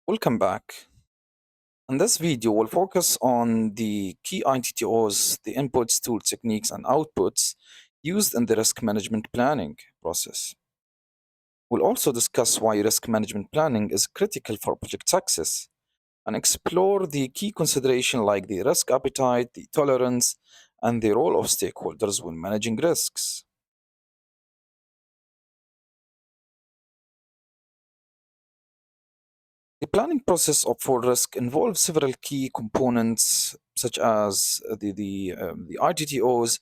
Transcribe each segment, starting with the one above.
Welcome back. In this video, we'll focus on the key ITTOs, the inputs, tools, techniques, and outputs used in the risk management planning process. We'll also discuss why risk management planning is critical for project success and explore the key consideration like the risk appetite, the tolerance, and the role of stakeholders when managing risks. The planning process for risk involves several key components, such as the ITTOs,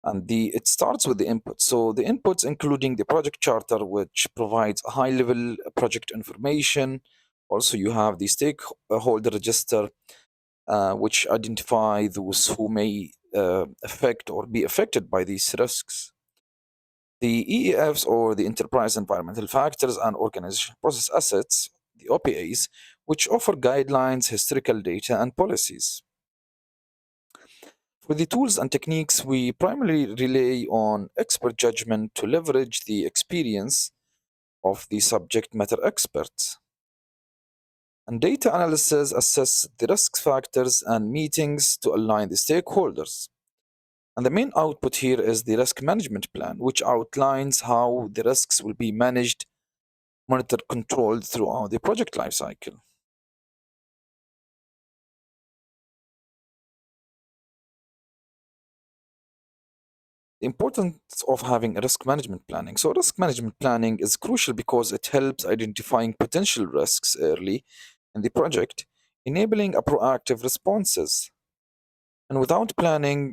and it starts with the input. So the inputs, including the project charter, which provides high-level project information. Also, you have the stakeholder register, which identify those who may affect or be affected by these risks. The EEFs, or the enterprise environmental factors and organization process assets, the OPAs, which offer guidelines, historical data, and policies. For the tools and techniques, we primarily rely on expert judgment to leverage the experience of the subject matter experts. And data analysis assess the risk factors and meetings to align the stakeholders. And the main output here is the risk management plan, which outlines how the risks will be managed, monitored, controlled throughout the project lifecycle. The importance of having a risk management planning. So, risk management planning is crucial because it helps identifying potential risks early in the project, enabling a proactive responses. And without planning,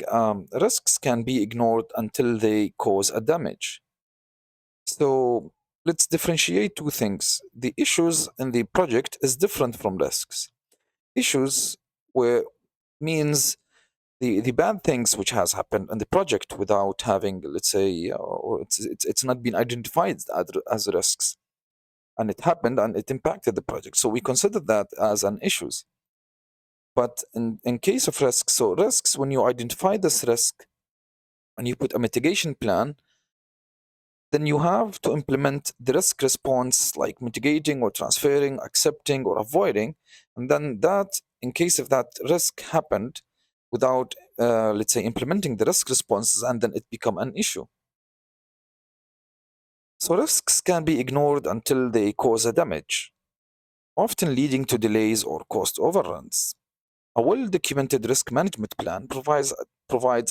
risks can be ignored until they cause a damage. So, let's differentiate two things. The issues in the project is different from risks. Issues where means the bad things which has happened in the project without having, let's say, or it's not been identified as risks, and it happened and it impacted the project, so we consider that as an issues. But in case of risks, so risks, when you identify this risk and you put a mitigation plan, then you have to implement the risk response like mitigating or transferring, accepting or avoiding. And then that, in case of that risk happened without, let's say, implementing the risk responses, and then it become an issue. So risks can be ignored until they cause a damage, often leading to delays or cost overruns. A well-documented risk management plan provides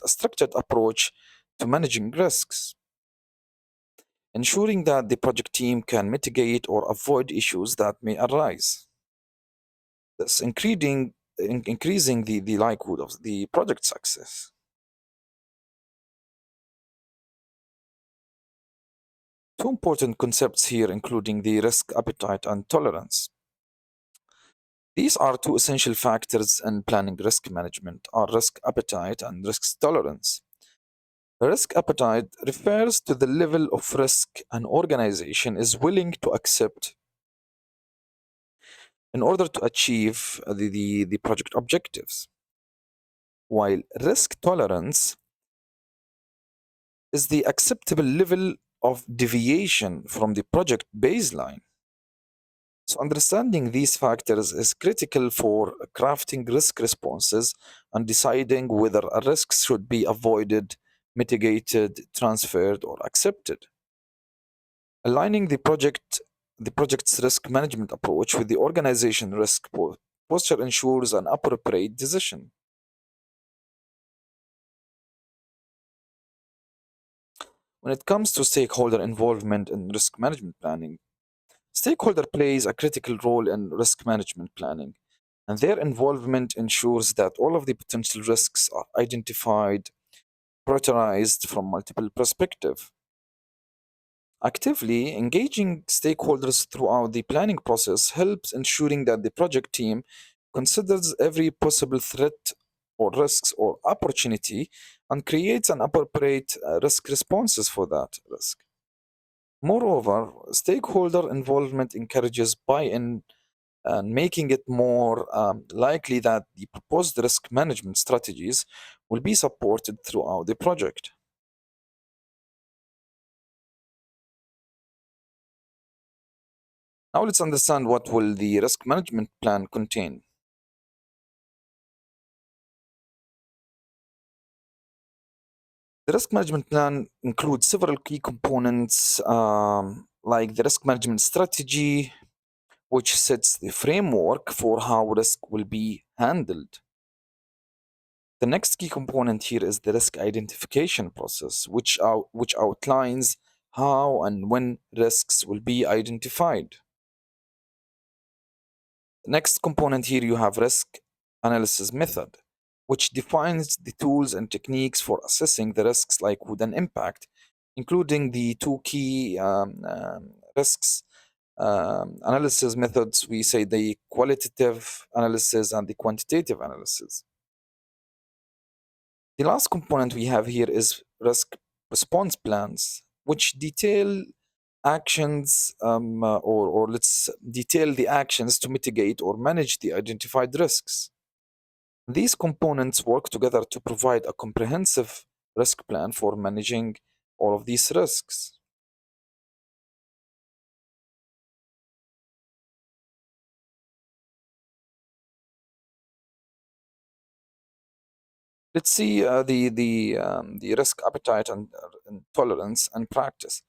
a structured approach to managing risks, ensuring that the project team can mitigate or avoid issues that may arise, thus increasing the likelihood of the project success. Two important concepts here, including the risk appetite and tolerance. These are two essential factors in planning risk management, are risk appetite and risk tolerance. Risk appetite refers to the level of risk an organization is willing to accept in order to achieve the project objectives, while risk tolerance is the acceptable level of deviation from the project baseline. So, understanding these factors is critical for crafting risk responses and deciding whether a risk should be avoided, mitigated, transferred, or accepted. Aligning the project's risk management approach with the organization risk posture ensures an appropriate decision. When it comes to stakeholder involvement in risk management planning, stakeholder plays a critical role in risk management planning, and their involvement ensures that all of the potential risks are identified, prioritized from multiple perspectives. Actively engaging stakeholders throughout the planning process helps ensuring that the project team considers every possible threat or risks or opportunity and creates an appropriate risk responses for that risk. Moreover, stakeholder involvement encourages buy-in and making it more likely that the proposed risk management strategies will be supported throughout the project. Now let's understand what will the risk management plan contain. The risk management plan includes several key components, like the risk management strategy, which sets the framework for how risk will be handled. The next key component here is the risk identification process, which outlines how and when risks will be identified. The next component here you have risk analysis method, which defines the tools and techniques for assessing the risks likelihood and impact, including the two key risks analysis methods. We say the qualitative analysis and the quantitative analysis. The last component we have here is risk response plans, which detail actions, or let's detail the actions to mitigate or manage the identified risks. These components work together to provide a comprehensive risk plan for managing all of these risks. Let's see the risk appetite and tolerance and practice.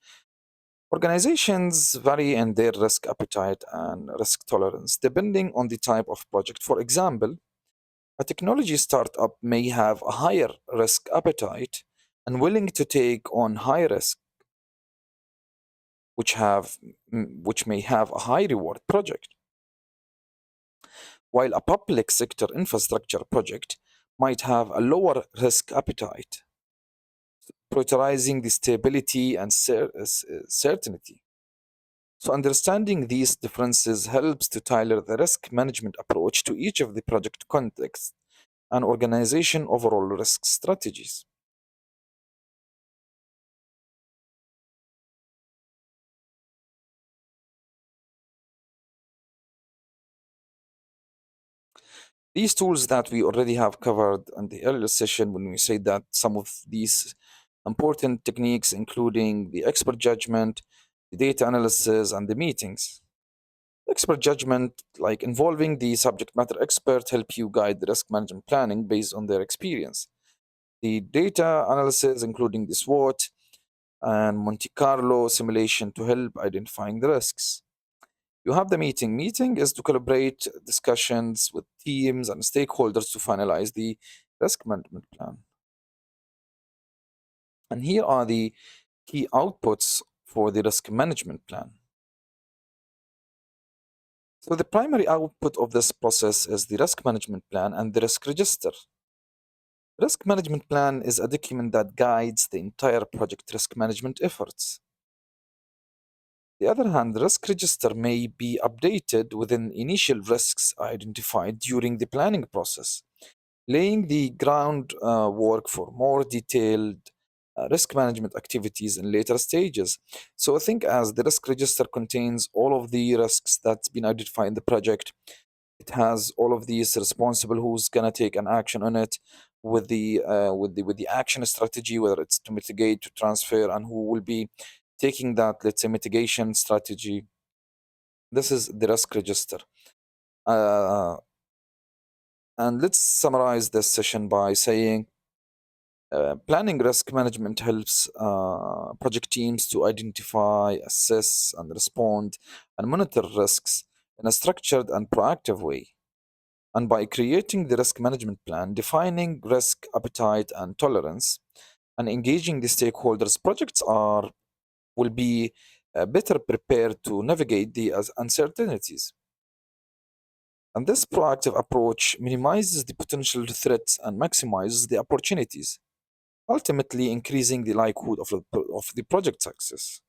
Organizations vary in their risk appetite and risk tolerance depending on the type of project. For example, a technology startup may have a higher risk appetite and willing to take on high risk, which may have a high reward project, while a public sector infrastructure project might have a lower risk appetite, prioritizing the stability and certainty. So, understanding these differences helps to tailor the risk management approach to each of the project contexts and organization overall risk strategies. These tools that we already have covered in the earlier session, when we say that some of these important techniques, including the expert judgment, the data analysis, and the meetings. Expert judgment, like involving the subject matter expert, help you guide the risk management planning based on their experience. The data analysis, including the SWOT and Monte Carlo simulation to help identifying the risks. You have the meeting. Meeting is to collaborate discussions with teams and stakeholders to finalize the risk management plan. And here are the key outputs for the risk management plan. So the primary output of this process is the risk management plan and the risk register. Risk management plan is a document that guides the entire project risk management efforts. On the other hand, the risk register may be updated within initial risks identified during the planning process, laying the groundwork for more detailed risk management activities in later stages. So I think as the risk register contains all of the risks that's been identified in the project, it has all of these responsible who's gonna take an action on it with the action strategy, whether it's to mitigate, to transfer, and who will be taking that, let's say, mitigation strategy. This is the risk register. Uh, and let's summarize this session by saying planning risk management helps project teams to identify, assess, and respond and monitor risks in a structured and proactive way. And by creating the risk management plan, defining risk appetite and tolerance, and engaging the stakeholders, projects are will be better prepared to navigate the uncertainties. And this proactive approach minimizes the potential threats and maximizes the opportunities, ultimately increasing the likelihood of the project success.